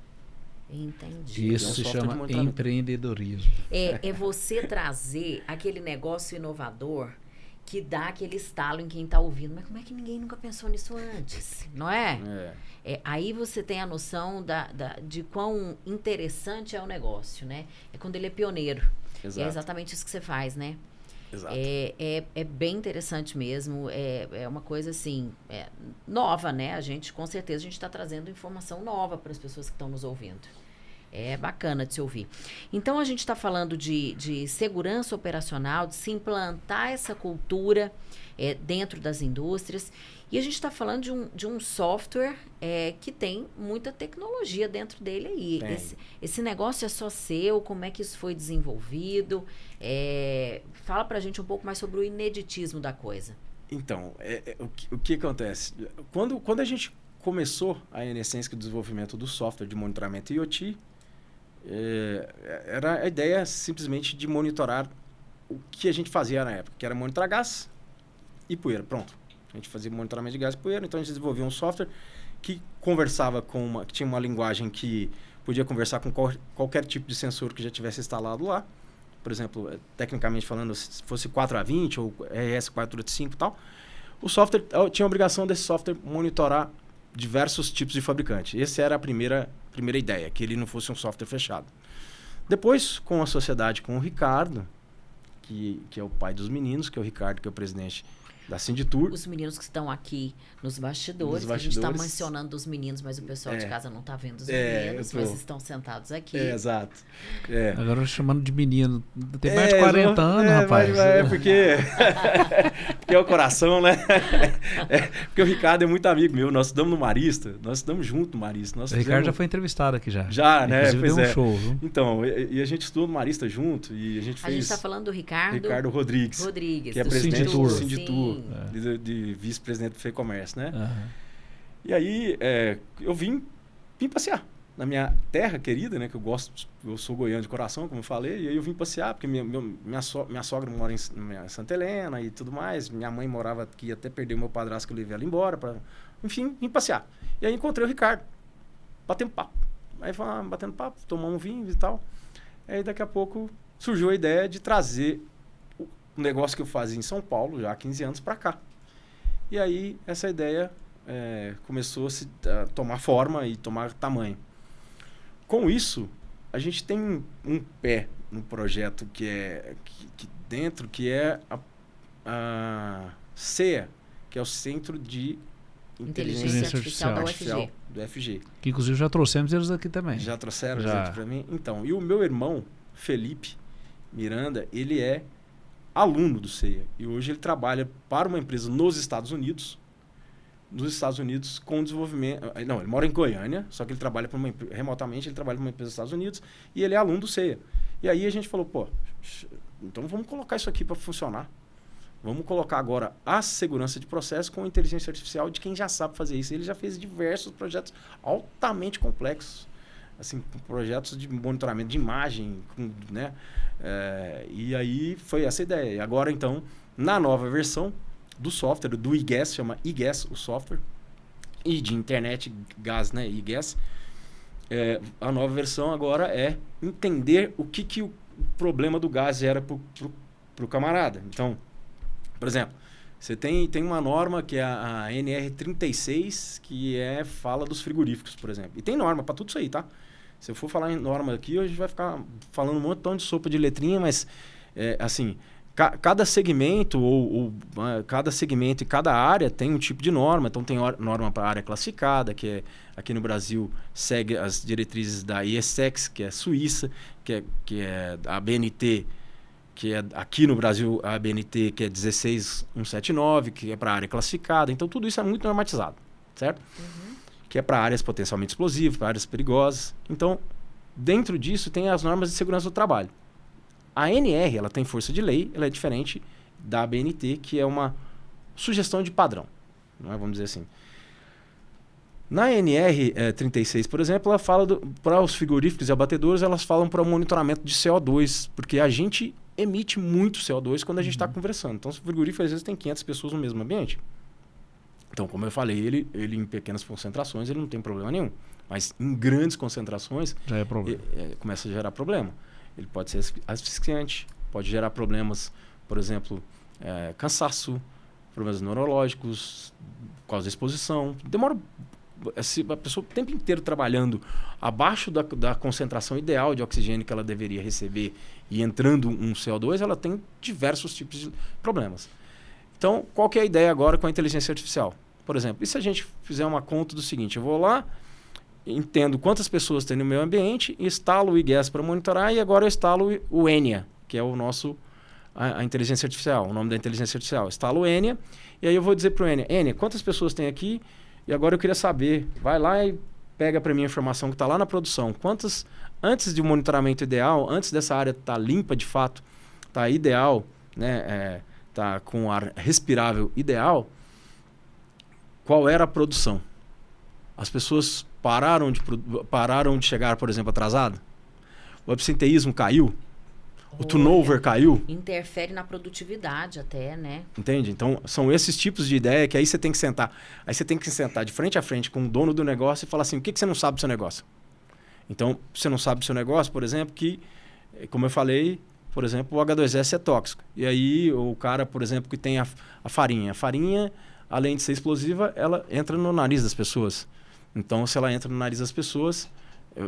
Entendi. Isso se chama empreendedorismo. É você trazer aquele negócio inovador que dá aquele estalo em quem está ouvindo. Mas como é que ninguém nunca pensou nisso antes? Não é? Aí você tem a noção de quão interessante é o negócio, né? É quando ele é pioneiro. Exato. É exatamente isso que você faz, né? Exato. É bem interessante mesmo. É uma coisa assim, nova, né? Com certeza, a gente está trazendo informação nova para as pessoas que estão nos ouvindo. É bacana de se ouvir. Então, a gente está falando de segurança operacional, de se implantar essa cultura dentro das indústrias. E a gente está falando de um software que tem muita tecnologia dentro dele aí. Esse negócio é só seu? Como é que isso foi desenvolvido? Fala para a gente um pouco mais sobre o ineditismo da coisa. Então, o que acontece? Quando a gente começou a Enessense, que é o desenvolvimento do software de monitoramento IoT, era a ideia simplesmente de monitorar o que a gente fazia na época, que era monitorar gás e poeira. Pronto. A gente fazia monitoramento de gás e poeira, então a gente desenvolveu um software que conversava que tinha uma linguagem que podia conversar com qualquer tipo de sensor que já tivesse instalado lá. Por exemplo, tecnicamente falando, se fosse 4A20 ou RS485 e tal, o software tinha a obrigação desse software monitorar diversos tipos de fabricante. Essa era a primeira ideia, que ele não fosse um software fechado. Depois, com a sociedade com o Ricardo, que é o pai dos meninos, que é o Ricardo, que é o presidente da Sinditur. Os meninos que estão aqui nos bastidores. A gente está mencionando os meninos, mas o pessoal de casa não está vendo os meninos, mas estão sentados aqui. Exato. Agora chamando de menino. Tem mais de 40 anos, rapaz. Porque é o coração, né? Porque o Ricardo é muito amigo meu. Nós estudamos no Marista, nós estudamos junto no Marista. O Ricardo já foi entrevistado aqui já. Já, né? Inclusive deu um show. Viu? Então, e a gente estudou no Marista junto e a gente fez... A gente está falando do Ricardo Rodrigues. Que é presidente do Sinditur. De vice-presidente do FEComércio, né? Uhum. E aí, eu vim passear. na minha terra querida, né? Que eu sou goiano de coração, como eu falei. E aí eu vim passear, porque minha sogra mora em Santa Helena e tudo mais. Minha mãe morava aqui, até perdeu meu padrasto, que eu levei ela embora. Enfim, vim passear. E aí encontrei o Ricardo, batendo papo. Aí batendo papo, tomamos um vinho e tal. Aí daqui a pouco surgiu a ideia de trazer o negócio que eu fazia em São Paulo, já há 15 anos, para cá. E aí essa ideia começou a tomar forma e tomar tamanho. Com isso, a gente tem um pé no projeto que é a CEA, que é o Centro de Inteligência Artificial da UFG. Do UFG. Que inclusive já trouxemos eles aqui também. Já trouxeram já para mim? Então, e o meu irmão, Felipe Miranda, ele é aluno do CEA. E hoje ele trabalha para uma empresa nos Estados Unidos, com desenvolvimento... Não, ele mora em Goiânia, só que ele trabalha remotamente, ele trabalha para uma empresa dos Estados Unidos e ele é aluno do CEA. E aí a gente falou, pô, então vamos colocar isso aqui para funcionar. Vamos colocar agora a segurança de processo com inteligência artificial de quem já sabe fazer isso. Ele já fez diversos projetos altamente complexos, assim, projetos de monitoramento de imagem, né? E aí foi essa ideia. E agora, então, na nova versão do software, do eGas, chama eGas o software, e de internet, gás, né? eGas. A nova versão agora é entender o que o problema do gás era para o camarada. Então, por exemplo, você tem uma norma que é a NR36, que fala dos frigoríficos, por exemplo. E tem norma para tudo isso aí, tá? Se eu for falar em norma aqui, a gente vai ficar falando um montão de sopa de letrinha, mas, assim, cada segmento cada segmento e cada área tem um tipo de norma. Então, tem norma para a área classificada, que aqui no Brasil segue as diretrizes da ISEX, que é suíça, que é a BNT, que é aqui no Brasil a ABNT, que é 16179, que é para a área classificada. Então, tudo isso é muito normatizado, certo? Uhum. Que é para áreas potencialmente explosivas, para áreas perigosas. Então, dentro disso, tem as normas de segurança do trabalho. A ANR, ela tem força de lei, ela é diferente da ABNT, que é uma sugestão de padrão, não é? Vamos dizer assim. Na NR36, por exemplo, ela fala para os frigoríficos e abatedouros, elas falam para o monitoramento de CO2, porque a gente emite muito CO2 quando a gente está conversando. Então, o frigorífico às vezes tem 500 pessoas no mesmo ambiente. Então, como eu falei, ele em pequenas concentrações ele não tem problema nenhum. Mas em grandes concentrações, já é problema. Começa a gerar problema. Ele pode ser asfixiante, pode gerar problemas, por exemplo, cansaço, problemas neurológicos, por causa da exposição. Demora... a pessoa o tempo inteiro trabalhando abaixo da concentração ideal de oxigênio que ela deveria receber e entrando um CO2, ela tem diversos tipos de problemas. Então, qual que é a ideia agora com a inteligência artificial? Por exemplo, e se a gente fizer uma conta do seguinte, eu vou lá, entendo quantas pessoas tem no meu ambiente, instalo o eGas para monitorar e agora eu instalo o Enya, que é a inteligência artificial, o nome da inteligência artificial. Instalo o Enya e aí eu vou dizer para o Enya, quantas pessoas tem aqui? E agora eu queria saber, vai lá e pega para mim a informação que está lá na produção. Quantas, antes de um monitoramento ideal, antes dessa área estar limpa de fato, está ideal, né, tá com ar respirável ideal, qual era a produção? As pessoas pararam de chegar, por exemplo, atrasado? O absenteísmo caiu? O turnover caiu? Interfere na produtividade até, né? Entende? Então, são esses tipos de ideia que aí você tem que sentar. Aí você tem que sentar de frente a frente com o dono do negócio e falar assim, o que você não sabe do seu negócio? Então, você não sabe do seu negócio, por exemplo, que, como eu falei, por exemplo, o H2S é tóxico. E aí, o cara, por exemplo, que tem a farinha. A farinha, além de ser explosiva, ela entra no nariz das pessoas. Então, se ela entra no nariz das pessoas,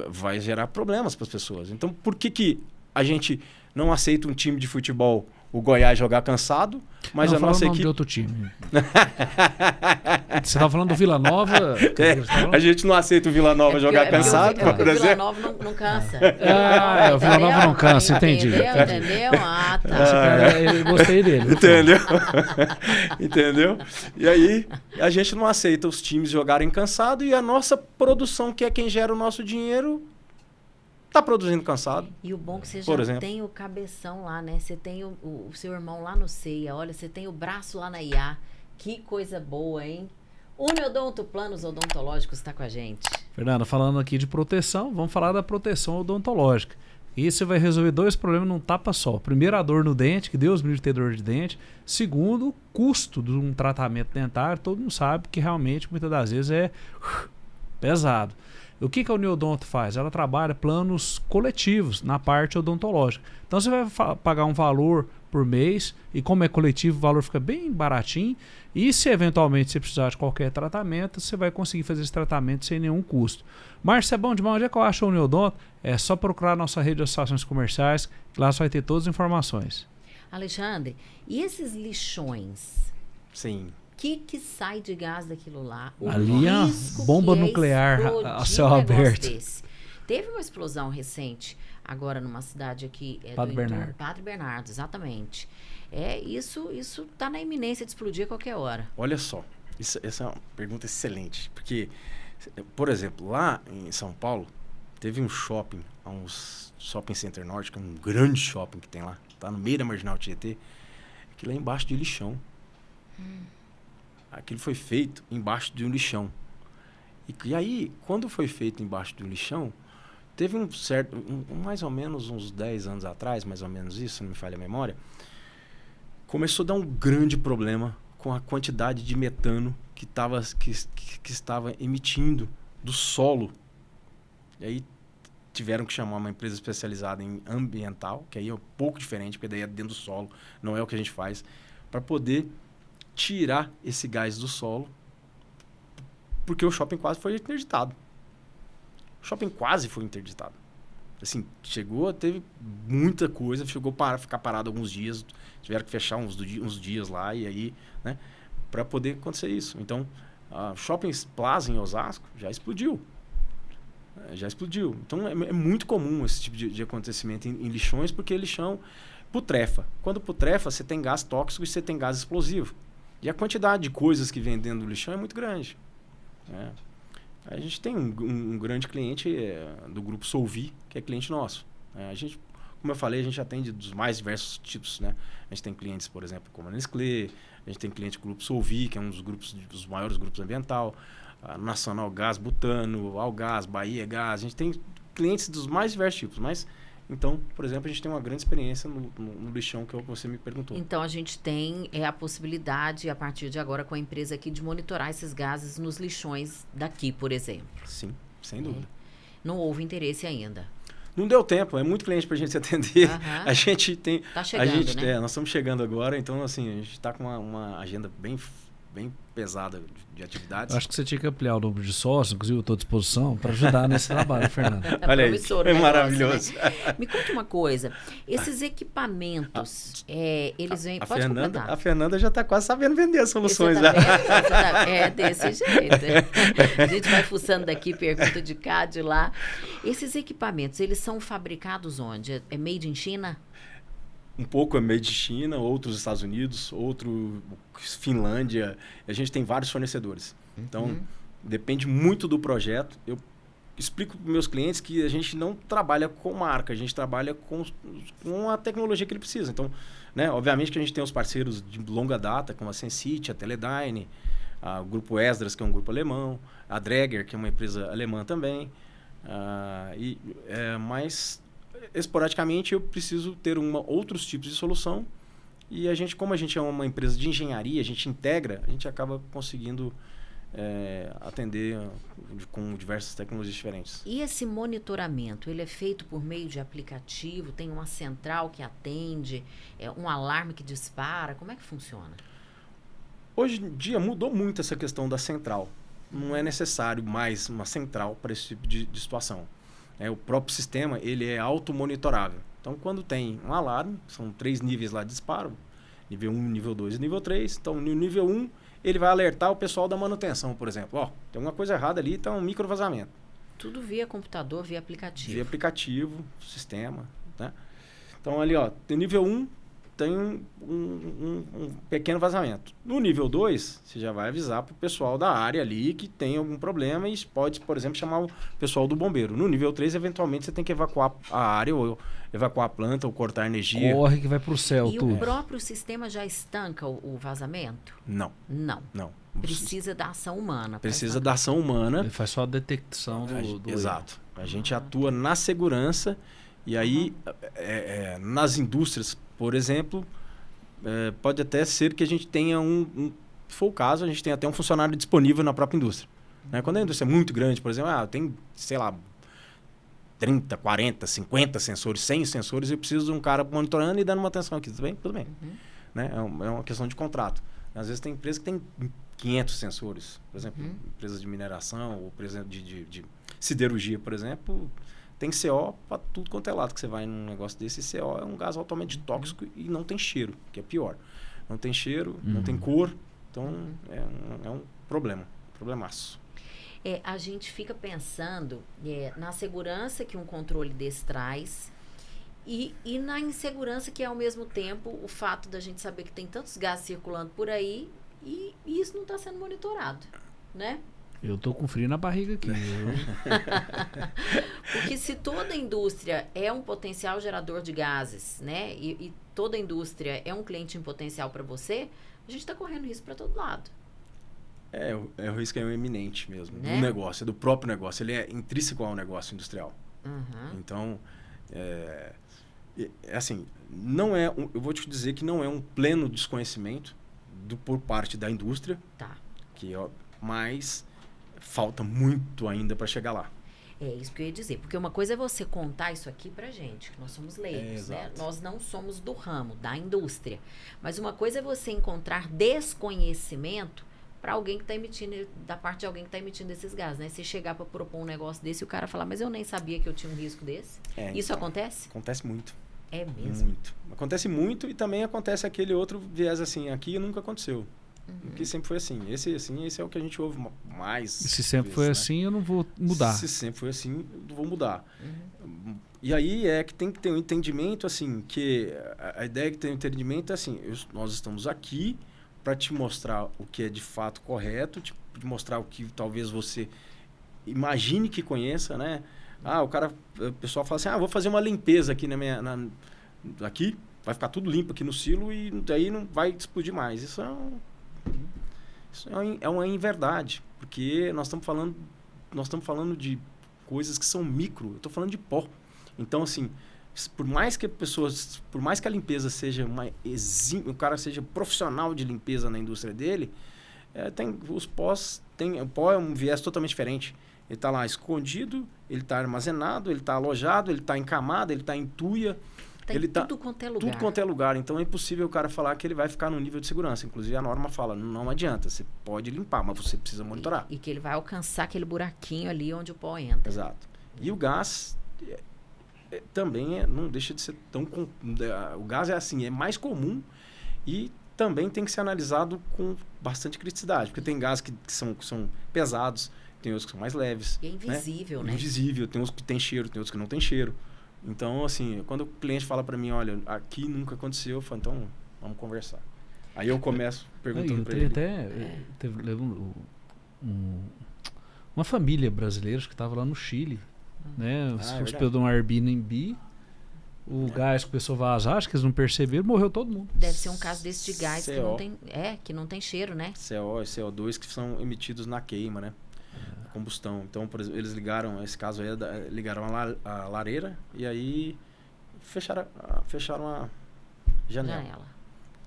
vai gerar problemas para as pessoas. Então, por que a gente não aceita um time de futebol, o Goiás, jogar cansado, mas não, a nossa equipe... de outro time. Você estava falando do Vila Nova? A gente não aceita o Vila Nova jogar cansado, por exemplo. O Vila Nova não cansa. O Vila Nova não cansa, entendi. Entendeu? Ah, tá. Eu gostei dele. Entendeu? Entendeu? E aí, a gente não aceita os times jogarem cansado e a nossa produção, que é quem gera o nosso dinheiro... Tá produzindo cansado. E o bom é que você já tem o cabeção lá, né? Você tem o seu irmão lá no CEA, olha, você tem o braço lá na IA. Que coisa boa, hein? Uniodonto Planos Odontológicos está com a gente. Fernando, falando aqui de proteção, vamos falar da proteção odontológica. Isso vai resolver 2 problemas num tapa só. Primeiro, a dor no dente, que Deus me livre de ter dor de dente. Segundo, o custo de um tratamento dentário. Todo mundo sabe que realmente, muitas das vezes, é pesado. O que a Uniodonto faz? Ela trabalha planos coletivos na parte odontológica. Então, você vai pagar um valor por mês e como é coletivo, o valor fica bem baratinho. E se eventualmente você precisar de qualquer tratamento, você vai conseguir fazer esse tratamento sem nenhum custo. Márcio, é bom demais. Onde é que eu acho a Uniodonto? É só procurar nossa rede de associações comerciais, que lá você vai ter todas as informações. Alexandre, e esses lixões? Sim. O que sai de gás daquilo lá? Ali é uma bomba nuclear a céu aberto. Desse. Teve uma explosão recente, agora numa cidade aqui. Padre Bernardo. Padre Bernardo, exatamente. Isso está na iminência de explodir a qualquer hora. Olha só, essa é uma pergunta excelente. Porque, por exemplo, lá em São Paulo, teve um shopping, shopping center norte, que é um grande shopping que tem lá. Está no meio da Marginal Tietê. Aquilo é embaixo de lixão. Aquilo foi feito embaixo de um lixão. E aí, quando foi feito embaixo de um lixão, teve mais ou menos uns 10 anos atrás, mais ou menos isso, se não me falha a memória, começou a dar um grande problema com a quantidade de metano que estava emitindo do solo. E aí tiveram que chamar uma empresa especializada em ambiental, que aí é um pouco diferente, porque daí é dentro do solo, não é o que a gente faz, para poder tirar esse gás do solo, porque o shopping quase foi interditado. O shopping quase foi interditado. Assim, teve muita coisa, chegou a ficar parado alguns dias, tiveram que fechar uns dias lá, e aí, né, para poder acontecer isso. Então, a Shopping Plaza em Osasco já explodiu. Então, é muito comum esse tipo de acontecimento em lixões, porque lixão putrefa. Quando putrefa, você tem gás tóxico e você tem gás explosivo. E a quantidade de coisas que vem dentro do lixão é muito grande. Né? A gente tem um grande cliente do grupo Solvi, que é cliente nosso. A gente, como eu falei, a gente atende dos mais diversos tipos. Né? A gente tem clientes, por exemplo, como a Nestlé, a gente tem cliente do grupo Solvi, que é um dos maiores grupos ambiental, a Nacional Gás Butano, Algás, Bahia Gás. A gente tem clientes dos mais diversos tipos, mas... Então, por exemplo, a gente tem uma grande experiência no lixão, que é o que você me perguntou. Então, a gente tem a possibilidade, a partir de agora, com a empresa aqui, de monitorar esses gases nos lixões daqui, por exemplo. Sim, sem dúvida. Não houve interesse ainda. Não deu tempo, é muito cliente para a gente atender. A gente tem... Está chegando, né? Nós estamos chegando agora, então, assim, a gente está com uma agenda bem pesada de atividades. Eu acho que você tinha que ampliar o número de sócios, inclusive eu estou à disposição para ajudar nesse trabalho, Fernando. Olha aí, é maravilhoso. Né? Me conta uma coisa, esses equipamentos, eles vêm... Pode completar. A Fernanda já está quase sabendo vender as soluções. É desse jeito. A gente vai fuçando daqui, pergunta de cá, de lá. Esses equipamentos, eles são fabricados onde? É made in China? Um pouco é made in China, outros Estados Unidos, outro Finlândia. A gente tem vários fornecedores. Então, depende muito do projeto. Eu explico para meus clientes que a gente não trabalha com marca, a gente trabalha com a tecnologia que ele precisa. Então, né, obviamente que a gente tem os parceiros de longa data, como a Sensite, a Teledyne, o Grupo Esdras, que é um grupo alemão, a Dräger, que é uma empresa alemã também. Mas... esporadicamente eu preciso ter outros tipos de solução e como a gente é uma empresa de engenharia, a gente integra, a gente acaba conseguindo atender com diversas tecnologias diferentes. E esse monitoramento, ele é feito por meio de aplicativo? Tem uma central que atende, um alarme que dispara? Como é que funciona? Hoje em dia mudou muito essa questão da central. Não é necessário mais uma central para esse tipo de situação. O próprio sistema, ele é auto-monitorável. Então, quando tem um alarme, são 3 níveis lá de disparo, nível 1, nível 2 e nível 3. Então, no nível 1, ele vai alertar o pessoal da manutenção, por exemplo. Tem alguma coisa errada ali, está um micro vazamento. Tudo via computador, via aplicativo. Via aplicativo, sistema. Né? Então, ali, tem nível 1, tem um pequeno vazamento. No nível 2, você já vai avisar para o pessoal da área ali que tem algum problema e pode, por exemplo, chamar o pessoal do bombeiro. No nível 3, eventualmente, você tem que evacuar a área, ou evacuar a planta, ou cortar a energia. Corre que vai para o céu, E o próprio sistema já estanca o vazamento? Não. Precisa da ação humana. Precisa da ação humana. Ele faz só a detecção do Exato. A gente atua na segurança e aí, nas indústrias, por exemplo, pode até ser que a gente tenha se for o caso, a gente tem até um funcionário disponível na própria indústria. Né? Quando a indústria é muito grande, por exemplo, tem, sei lá, 30, 40, 50 sensores, 100 sensores, eu preciso de um cara monitorando e dando uma atenção aqui. Tudo bem? Tudo bem. Né? É uma questão de contrato. Às vezes tem empresa que tem 500 sensores. Por exemplo, empresas de mineração ou, por exemplo, de siderurgia, por exemplo, tem CO para tudo quanto é lado que você vai num negócio desse. CO é um gás altamente tóxico e não tem cheiro, que é pior. Não tem cheiro, não tem cor. Então, é um problemaço. A gente fica pensando na segurança que um controle desse traz e na insegurança que é, ao mesmo tempo, o fato da gente saber que tem tantos gases circulando por aí e isso não está sendo monitorado, né? Eu tô com frio na barriga aqui. Porque se toda indústria é um potencial gerador de gases, né? E toda indústria é um cliente em potencial para você, a gente está correndo risco para todo lado. O risco é iminente mesmo, né? Do negócio, do próprio negócio. Ele é intrínseco ao negócio industrial. Então, assim, não é... eu vou te dizer que não é um pleno desconhecimento por parte da indústria. Tá. Mas falta muito ainda para chegar lá. É isso que eu ia dizer. Porque uma coisa é você contar isso aqui pra gente, que nós somos leigos, né? Nós não somos do ramo, da indústria. Mas uma coisa é você encontrar desconhecimento para alguém que está emitindo, da parte de alguém que está emitindo esses gases, né? Se chegar para propor um negócio desse e o cara falar, mas eu nem sabia que eu tinha um risco desse. Isso então, acontece? Acontece muito. É mesmo? Muito. Acontece muito e também acontece aquele outro viés assim, aqui nunca aconteceu. Que sempre foi assim. Esse é o que a gente ouve mais. Se sempre foi assim, eu não vou mudar. Se sempre foi assim, eu não vou mudar. E aí é que tem que ter um entendimento, assim, que a ideia que tem um entendimento é assim, nós estamos aqui para te mostrar o que é de fato correto, te mostrar o que talvez você imagine que conheça, né? O pessoal fala assim, vou fazer uma limpeza aqui aqui, vai ficar tudo limpo aqui no silo e daí não vai explodir mais. Isso é uma inverdade, porque nós estamos falando de coisas que são micro, eu estou falando de pó. Então, assim, por mais que a limpeza seja o cara seja profissional de limpeza na indústria dele, o pó é um viés totalmente diferente. Ele está lá escondido, ele está armazenado, ele está alojado, ele está em camada, ele está em tuia. Ele tudo quanto é lugar. Tudo quanto é lugar. Então é impossível o cara falar que ele vai ficar no nível de segurança. Inclusive a norma fala, não adianta, você pode limpar, mas você precisa monitorar. E que ele vai alcançar aquele buraquinho ali onde o pó entra. Exato. E o gás também não deixa de ser tão... O gás é assim, é mais comum e também tem que ser analisado com bastante criticidade, porque tem gases que são pesados, tem outros que são mais leves. E é invisível, né? Invisível, tem uns que tem cheiro, tem outros que não tem cheiro. Então, assim, quando o cliente fala para mim, olha, aqui nunca aconteceu, eu falo, então, vamos conversar. Aí eu começo perguntando para ele. Teve uma família brasileira que estava lá no Chile, né? Se hospedou um Airbnb, o gás começou a vazar, acho que eles não perceberam, morreu todo mundo. Deve ser um caso desse de gás que não tem cheiro, né? CO e CO2 que são emitidos na queima, né? Combustão. Então, por exemplo, eles ligaram, esse caso aí, ligaram a lareira e aí fecharam a janela.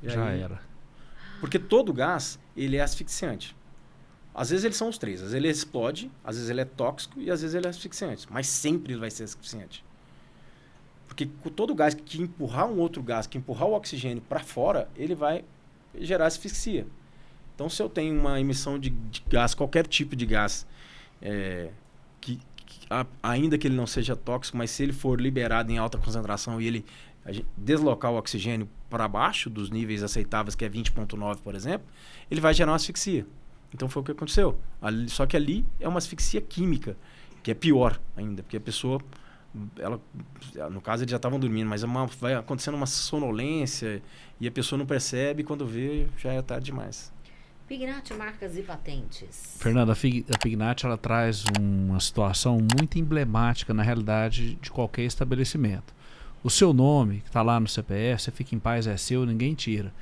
Já era. Porque todo gás, ele é asfixiante. Às vezes eles são os três. Às vezes ele explode, às vezes ele é tóxico e às vezes ele é asfixiante. Mas sempre ele vai ser asfixiante. Porque todo gás que empurrar um outro gás, que empurrar o oxigênio para fora, ele vai gerar asfixia. Então, se eu tenho uma emissão de gás, qualquer tipo de gás, ainda que ele não seja tóxico, mas se ele for liberado em alta concentração e deslocar o oxigênio para baixo dos níveis aceitáveis, que é 20,9, por exemplo, ele vai gerar uma asfixia. Então, foi o que aconteceu. Só que ali é uma asfixia química, que é pior ainda, porque a pessoa ela, no caso eles já estavam dormindo, mas vai acontecendo uma sonolência e a pessoa não percebe, quando vê já é tarde demais. Pignat Marcas e Patentes. Fernanda, a Pignat ela traz uma situação muito emblemática na realidade de qualquer estabelecimento. O seu nome, que está lá no CPF, você fica em paz, é seu, ninguém tira.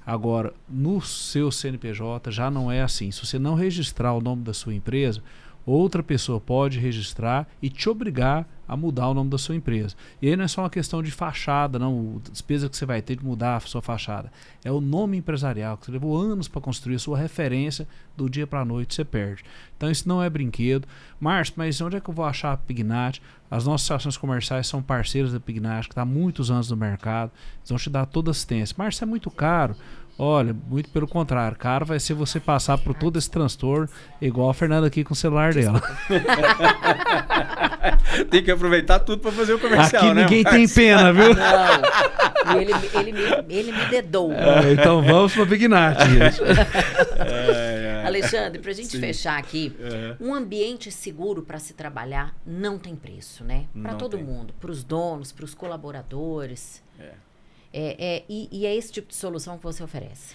Agora, no seu CNPJ já não é assim. Se você não registrar o nome da sua empresa, outra pessoa pode registrar e te obrigar a mudar o nome da sua empresa. E aí não é só uma questão de fachada, não, despesa que você vai ter de mudar a sua fachada. É o nome empresarial, que você levou anos para construir, a sua referência, do dia para a noite você perde. Então isso não é brinquedo. Márcio, mas onde é que eu vou achar a Pignat? As nossas estações comerciais são parceiras da Pignat, que está há muitos anos no mercado. Eles vão te dar toda a assistência. Márcio, é muito caro. Olha, muito pelo contrário, caro vai ser você passar por todo esse transtorno, igual a Fernanda aqui com o celular dela. Tem que aproveitar tudo para fazer o comercial, aqui né? Ninguém tem pena, viu? Não, ele me dedou. Então vamos para a Pignat, gente. Alexandre, para a gente fechar aqui, um ambiente seguro para se trabalhar não tem preço, né? Para todo mundo, para os donos, para os colaboradores. E é esse tipo de solução que você oferece?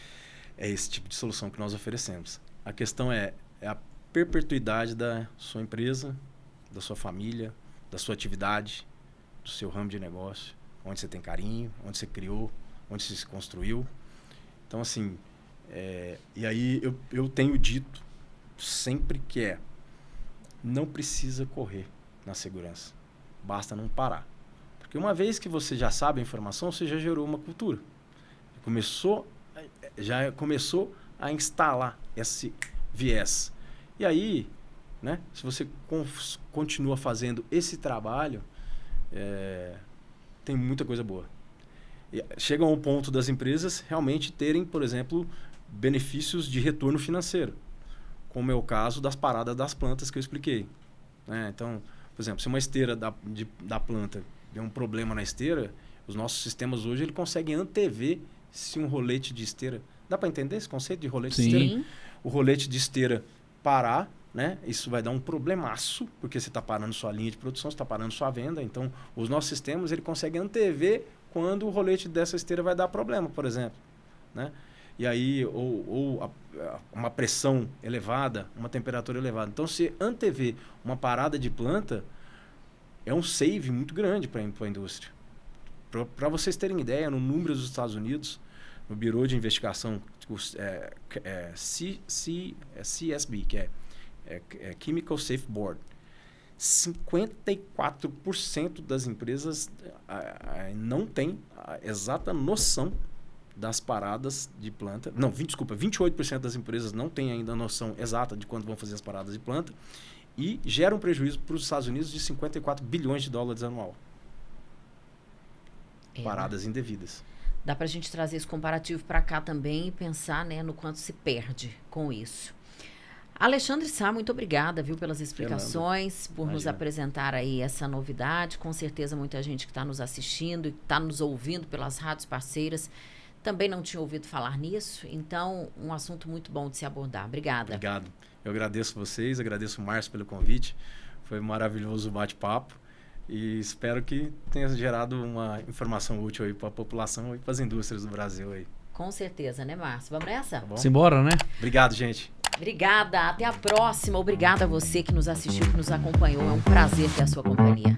É esse tipo de solução que nós oferecemos. A questão é a perpetuidade da sua empresa, da sua família, da sua atividade, do seu ramo de negócio, onde você tem carinho, onde você criou, onde você se construiu. Então, assim, e aí eu tenho dito sempre que não precisa correr na segurança, basta não parar. Porque uma vez que você já sabe a informação, você já gerou uma cultura. Já começou a instalar esse viés. E aí, né, se você continua fazendo esse trabalho, tem muita coisa boa. E chega a um ponto das empresas realmente terem, por exemplo, benefícios de retorno financeiro, como é o caso das paradas das plantas que eu expliquei. Né? Então, por exemplo, se uma esteira da planta deu um problema na esteira, os nossos sistemas hoje ele conseguem antever se um rolete de esteira... Dá para entender esse conceito de rolete de esteira? O rolete de esteira parar, né? Isso vai dar um problemaço, porque você está parando sua linha de produção, você está parando sua venda. Então, os nossos sistemas ele conseguem antever quando o rolete dessa esteira vai dar problema, por exemplo. Né? E aí, ou uma pressão elevada, uma temperatura elevada. Então, se antever uma parada de planta, é um save muito grande para a indústria. Para vocês terem ideia, no número dos Estados Unidos, no Bureau de Investigação CSB, que é Chemical Safe Board, 54% das empresas não tem a exata noção das paradas de planta. Não, 28% das empresas não têm ainda a noção exata de quando vão fazer as paradas de planta. E gera um prejuízo para os Estados Unidos de 54 bilhões de dólares anual. Paradas indevidas. Dá para a gente trazer esse comparativo para cá também e pensar, né, no quanto se perde com isso. Alexandre Sá, muito obrigada, viu, pelas explicações, por nos apresentar aí essa novidade. Com certeza muita gente que está nos assistindo e está nos ouvindo pelas rádios parceiras também não tinha ouvido falar nisso. Então, um assunto muito bom de se abordar. Obrigada. Obrigado. Eu agradeço vocês, agradeço o Márcio pelo convite. Foi maravilhoso o bate-papo e espero que tenha gerado uma informação útil aí para a população e para as indústrias do Brasil aí. Com certeza, né, Márcio? Vamos nessa? Tá bom? Simbora, né? Obrigado, gente. Obrigada. Até a próxima. Obrigada a você que nos assistiu, que nos acompanhou. É um prazer ter a sua companhia.